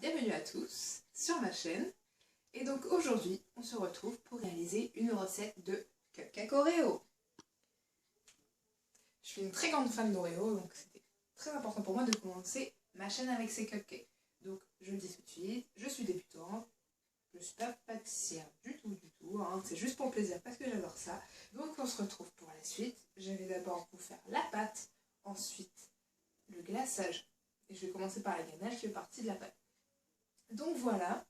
Bienvenue à tous sur ma chaîne. Et donc aujourd'hui, on se retrouve pour réaliser une recette de cupcake Oreo. Je suis une très grande fan d'Oreo, donc c'était très important pour moi de commencer ma chaîne avec ces cupcakes. Donc je le dis tout de suite, je suis débutante, je ne suis pas pâtissière du tout, hein. C'est juste pour le plaisir parce que j'adore ça. Donc on se retrouve pour la suite. Je vais d'abord vous faire la pâte, ensuite le glaçage. Et je vais commencer par la ganache qui fait partie de la pâte. Donc voilà,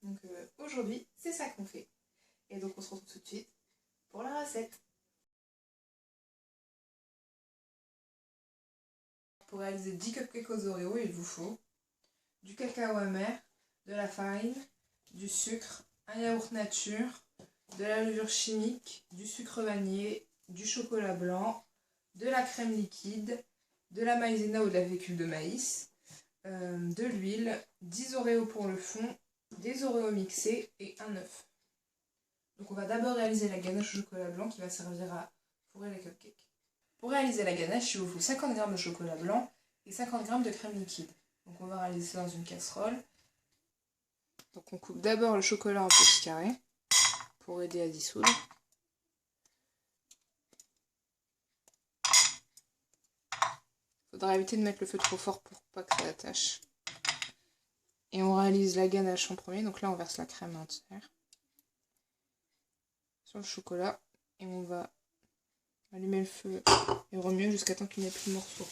donc aujourd'hui c'est ça qu'on fait. Et donc on se retrouve tout de suite pour la recette. Pour réaliser 10 cupcakes aux Oreo, il vous faut du cacao amer, de la farine, du sucre, un yaourt nature, de la levure chimique, du sucre vanillé, du chocolat blanc, de la crème liquide, de la maïzena ou de la fécule de maïs, de l'huile, 10 Oreos pour le fond, des Oreos mixés et un œuf. Donc on va d'abord réaliser la ganache au chocolat blanc qui va servir à fourrer les cupcakes. Pour réaliser la ganache, il vous faut 50 g de chocolat blanc et 50 g de crème liquide. Donc on va réaliser ça dans une casserole. Donc on coupe d'abord le chocolat en petits carrés pour aider à dissoudre. Il faudra éviter de mettre le feu trop fort pour pas que ça attache. Et on réalise la ganache en premier. Donc là on verse la crème entière sur le chocolat et on va allumer le feu et remuer jusqu'à temps qu'il n'y ait plus de morceaux.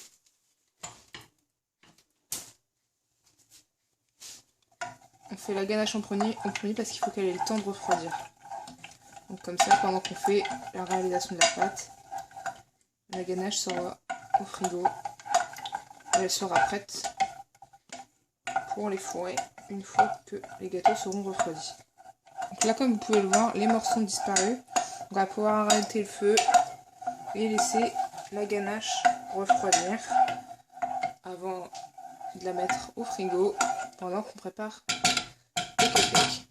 On fait la ganache en premier parce qu'il faut qu'elle ait le temps de refroidir. Donc comme ça, pendant qu'on fait la réalisation de la pâte, la ganache sera au frigo et elle sera prête pour les fourrer une fois que les gâteaux seront refroidis. Donc là, comme vous pouvez le voir, les morceaux ont disparu. On va pouvoir arrêter le feu et laisser la ganache refroidir avant de la mettre au frigo pendant qu'on prépare les cupcakes.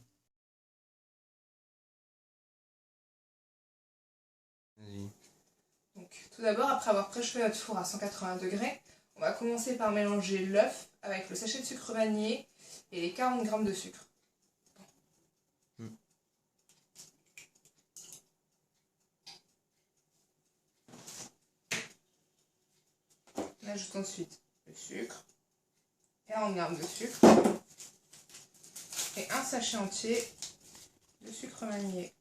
Donc, tout d'abord, après avoir préchauffé notre four à 180 degrés, on va commencer par mélanger l'œuf avec le sachet de sucre vanillé et les 40 g de sucre. On ajoute ensuite le sucre, 40 g de sucre et un sachet entier de sucre vanillé.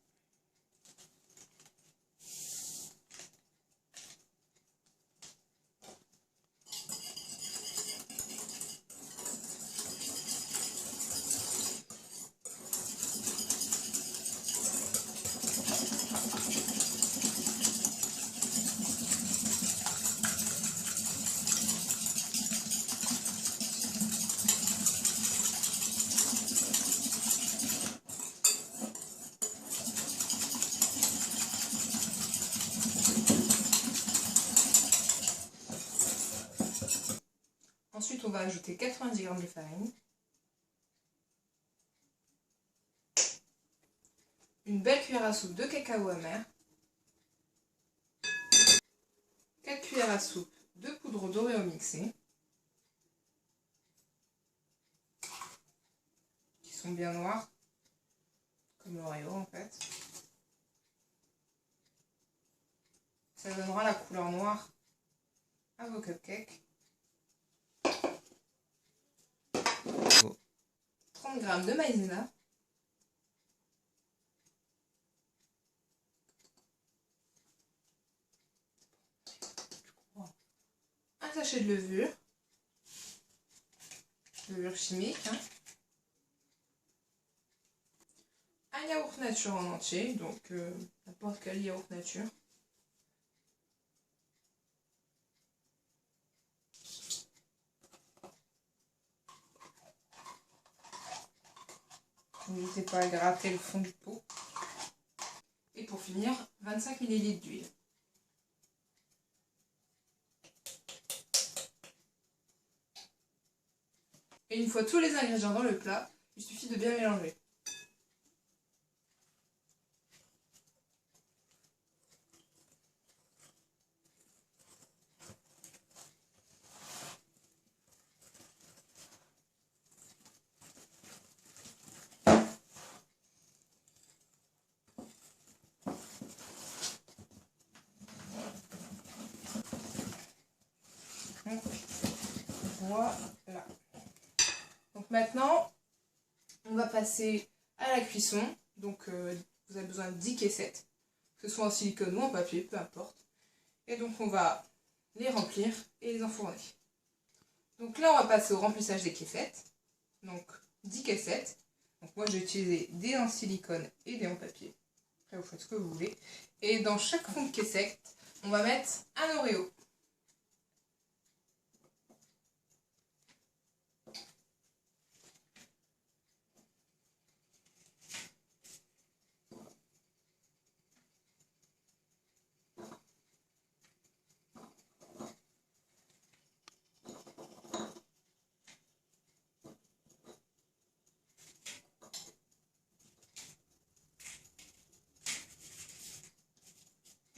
Ensuite, on va ajouter 90 g de farine, une belle cuillère à soupe de cacao amer, 4 cuillères à soupe de poudre d'Oreo mixée, qui sont bien noires, comme l'Oreo en fait. Ça donnera la couleur noire à vos cupcakes. 30 g de maïzena, un sachet de levure chimique, un yaourt nature en entier, donc n'importe quel yaourt nature, n'hésitez pas à gratter le fond du pot. Et pour finir, 25 ml d'huile. Et une fois tous les ingrédients dans le plat, il suffit de bien mélanger. Voilà. Donc maintenant, on va passer à la cuisson. Donc vous avez besoin de 10 caissettes, que ce soit en silicone ou en papier, peu importe. Et donc on va les remplir et les enfourner. Donc là, on va passer au remplissage des caissettes. Donc 10 caissettes. Donc moi, j'ai utilisé des en silicone et des en papier. Après, vous faites ce que vous voulez. Et dans chaque fond de caissette, on va mettre un Oreo.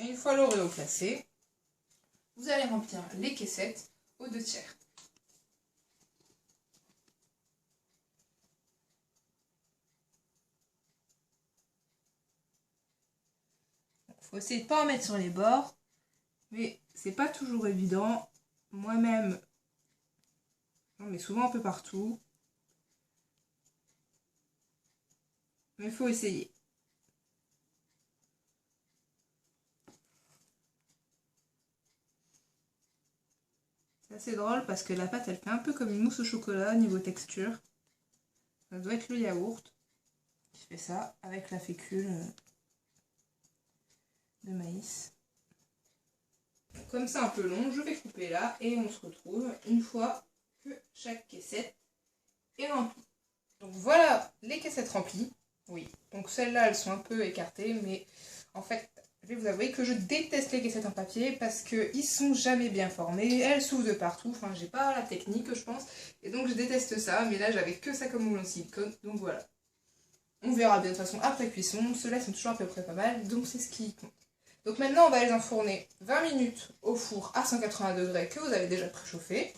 Et une fois l'Oreo placé, vous allez remplir les caissettes aux 2/3. Il faut essayer de ne pas en mettre sur les bords, mais c'est pas toujours évident. Moi-même, j'en mets souvent un peu partout, mais il faut essayer. C'est assez drôle parce que la pâte, elle fait un peu comme une mousse au chocolat niveau texture. Ça doit être le yaourt qui fait ça avec la fécule de maïs. Comme c'est un peu long, je vais couper là et on se retrouve une fois que chaque caissette est remplie. Donc voilà les caissettes remplies. Oui, donc celles-là, elles sont un peu écartées, mais en fait, je vais vous avouer que je déteste les caissettes en papier parce qu'ils sont jamais bien formés, elles s'ouvrent de partout, enfin j'ai pas la technique je pense, et donc je déteste ça, mais là j'avais que ça comme moule en silicone, donc voilà. On verra bien de toute façon après cuisson, ceux-là sont toujours à peu près pas mal, donc c'est ce qui compte. Donc maintenant on va les enfourner 20 minutes au four à 180 degrés que vous avez déjà préchauffé.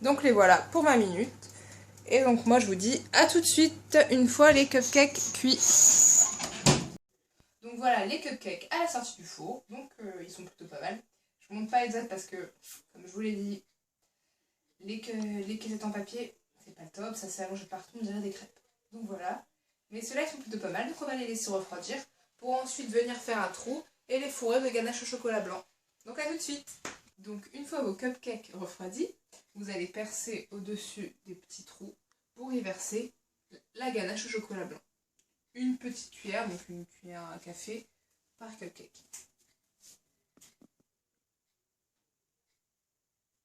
Donc les voilà pour 20 minutes. Et donc moi je vous dis à tout de suite une fois les cupcakes cuits. Donc voilà les cupcakes à la sortie du four. Donc ils sont plutôt pas mal. Je vous montre pas les autres parce que comme je vous l'ai dit, les caissettes en papier c'est pas top, ça s'allonge partout, on dirait des crêpes. Donc voilà. Mais ceux-là ils sont plutôt pas mal, donc on va les laisser refroidir pour ensuite venir faire un trou et les fourrer de ganache au chocolat blanc. Donc à tout de suite. Donc une fois vos cupcakes refroidis, vous allez percer au-dessus des petits trous pour y verser la ganache au chocolat blanc. Une petite cuillère, donc une cuillère à café par cupcake.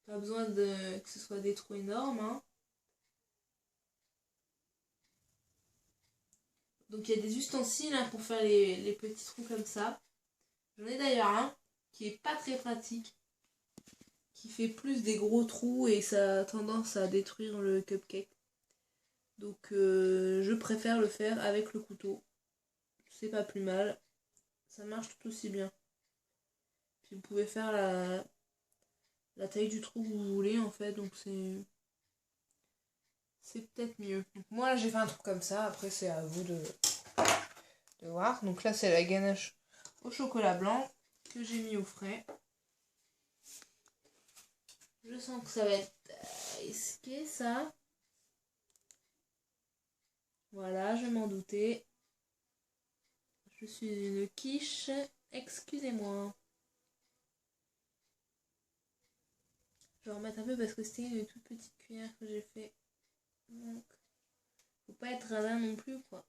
Pas besoin que ce soit des trous énormes, hein. Donc il y a des ustensiles hein, pour faire les petits trous comme ça. J'en ai d'ailleurs un qui est pas très pratique, qui fait plus des gros trous et ça a tendance à détruire le cupcake. Donc je préfère le faire avec le couteau. C'est pas plus mal. Ça marche tout aussi bien. Puis vous pouvez faire la taille du trou que vous voulez en fait. Donc c'est peut-être mieux. Donc, moi là j'ai fait un truc comme ça. Après c'est à vous de voir. Donc là c'est la ganache au chocolat blanc que j'ai mis au frais. Je sens que ça va être risqué ça. Voilà, je m'en doutais. Je suis une quiche, excusez-moi. Je vais en remettre un peu parce que c'était une toute petite cuillère que j'ai fait. Donc, faut pas être radin non plus, quoi.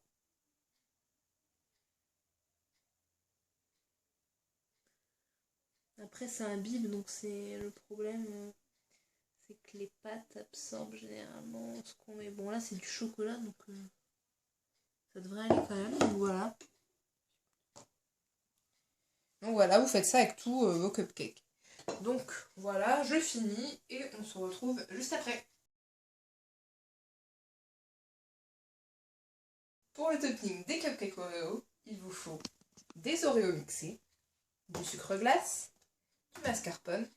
Après, c'est un bib, donc c'est le problème, c'est que les pâtes absorbent généralement ce qu'on met. Bon, là, c'est du chocolat, donc ça devrait aller quand même. Donc voilà. Donc voilà, vous faites ça avec tous vos cupcakes. Donc voilà, je finis et on se retrouve juste après. Pour le topping des cupcakes Oreo, il vous faut des Oreos mixés, du sucre glace, du mascarpone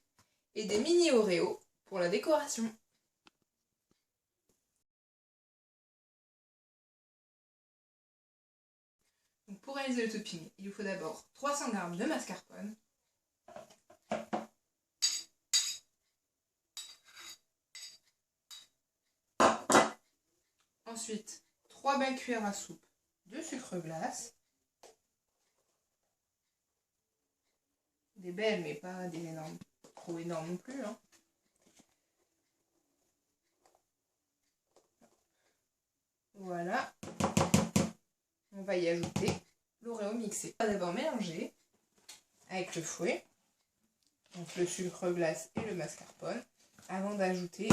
et des mini Oreos pour la décoration. Donc pour réaliser le topping, il vous faut d'abord 300 g de mascarpone, Ensuite, 3 belles cuillères à soupe de sucre glace. Des belles, mais pas des énormes, trop énormes non plus. Hein. Voilà. On va y ajouter l'Oreo mixé. On va d'abord mélanger avec le fouet, donc le sucre glace et le mascarpone, avant d'ajouter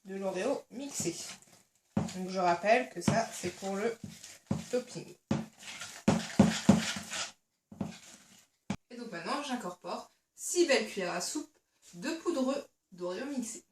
de l'Oreo mixé. Donc je rappelle que ça, c'est pour le topping. Et donc maintenant, j'incorpore 6 belles cuillères à soupe de poudre d'Oreo mixé.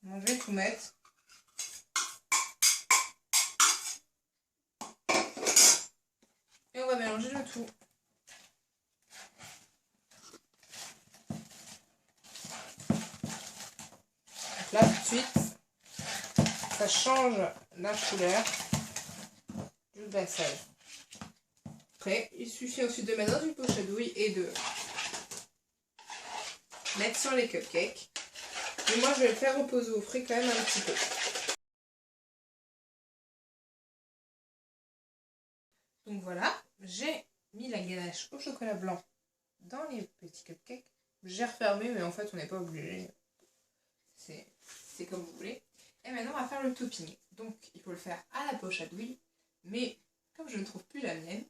Donc, je vais tout mettre. Et on va mélanger le tout. Donc là, tout de suite, ça change la couleur du glaçage. Après, il suffit ensuite de mettre dans une poche à douille et de mettre sur les cupcakes. Et moi, je vais le faire reposer au frais quand même un petit peu. Donc voilà, j'ai mis la ganache au chocolat blanc dans les petits cupcakes. J'ai refermé, mais en fait, on n'est pas obligé. C'est comme vous voulez. Et maintenant, on va faire le topping. Donc, il faut le faire à la poche à douille. Mais comme je ne trouve plus la mienne,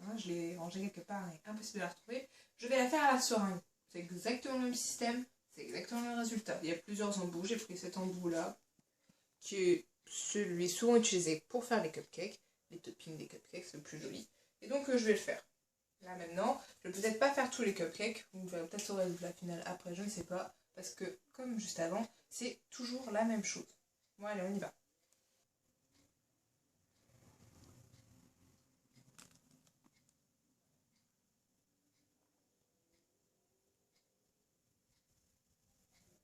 hein, je l'ai rangée quelque part et impossible de la retrouver, je vais la faire à la seringue. C'est exactement le même système, c'est exactement le même résultat. Il y a plusieurs embouts. J'ai pris cet embout-là, qui est celui souvent utilisé pour faire les cupcakes. Les toppings des cupcakes, c'est le plus joli. Et donc, je vais le faire. Là, maintenant, je ne vais peut-être pas faire tous les cupcakes. Vous verrez peut-être au résultat final après, je ne sais pas. Parce que, comme juste avant, c'est toujours la même chose. Bon, allez, on y va.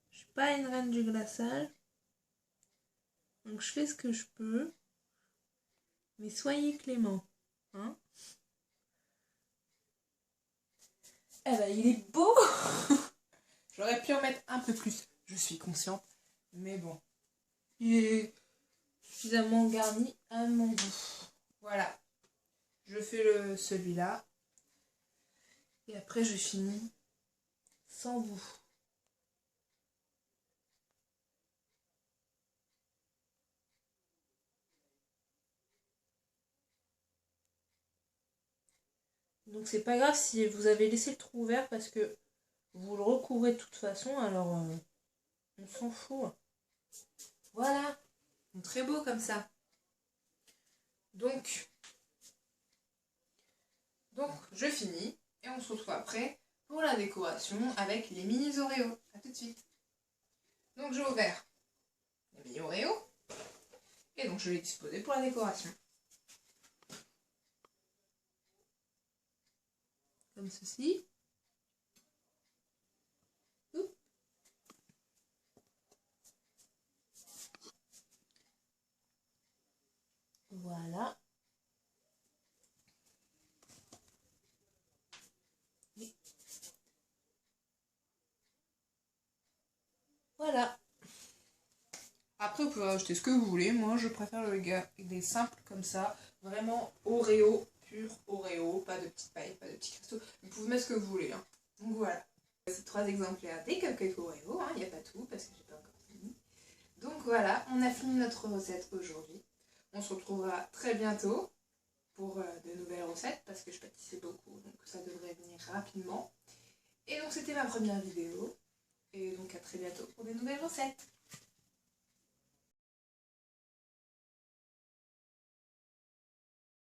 Je suis pas une reine du glaçage. Donc, je fais ce que je peux. Mais soyez clément. Hein? Eh ben, il est beau. J'aurais pu en mettre un peu plus. Je suis consciente. Mais bon. Il est suffisamment garni à mon goût. Voilà. Je fais celui-là. Et après, je finis sans vous. Donc c'est pas grave si vous avez laissé le trou ouvert parce que vous le recouvrez de toute façon, alors on s'en fout. Voilà. Très beau comme ça. Donc, je finis et on se retrouve après pour la décoration avec les mini Oreos. A tout de suite. Donc j'ai ouvert les mini Oreos et donc je vais les disposer pour la décoration. Comme ceci. Oups. Voilà. Et voilà. Après, vous pouvez rajouter ce que vous voulez. Moi, je préfère les simples comme ça. Vraiment Oreo, pur Oreo. Pas de petites pailles, pas de petits cristaux. Vous pouvez mettre ce que vous voulez. Hein. Donc voilà. C'est 3 exemplaires des cupcakes Oreo. Il n'y a pas tout parce que j'ai pas encore fini. Donc voilà, on a fini notre recette aujourd'hui. On se retrouvera très bientôt pour de nouvelles recettes parce que je pâtissais beaucoup. Donc ça devrait venir rapidement. Et donc c'était ma première vidéo. Et donc à très bientôt pour des nouvelles recettes.